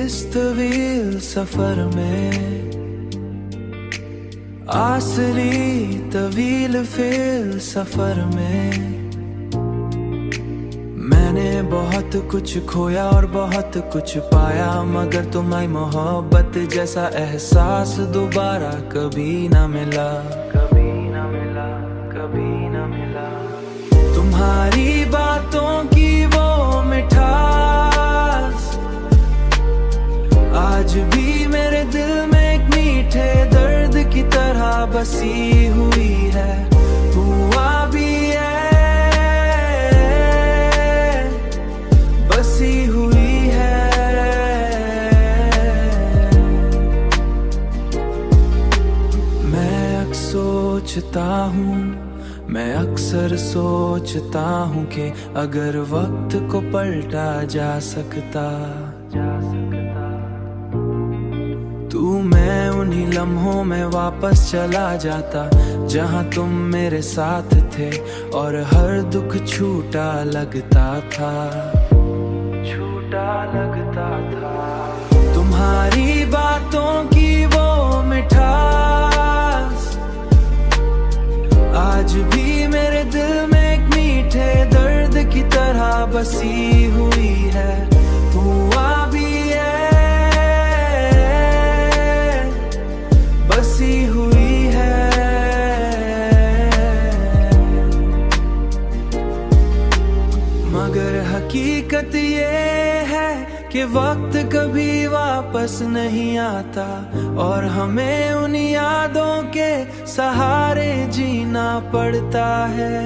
इस तवील सफर में आसरी तवील फेल सफर में मैंने बहुत कुछ खोया और बहुत कुछ पाया, मगर तुम्हारी मोहब्बत जैसा एहसास दोबारा कभी ना मिला, कभी ना मिला, कभी ना मिला। तुम्हारी बातों की वो मिठास आज भी मेरे दिल में एक मीठे दर्द की तरह बसी हुई है, हुआ भी बसी हुई है। मैं सोचता हूँ, मैं अक्सर सोचता हूँ कि अगर वक्त को पलटा जा सकता, तू मैं उन्हीं लम्हों में वापस चला जाता जहाँ तुम मेरे साथ थे और हर दुख छूटा लगता था, छूटा लगता था। तुम्हारी बातों की वो मिठास आज भी मेरे दिल में एक मीठे दर्द की तरह बसी हुई है, हुआ भी बसी हुई है। मगर हकीकत ये है कि वक्त कभी वापस नहीं आता और हमें उन यादों के सहारे जीना पड़ता है।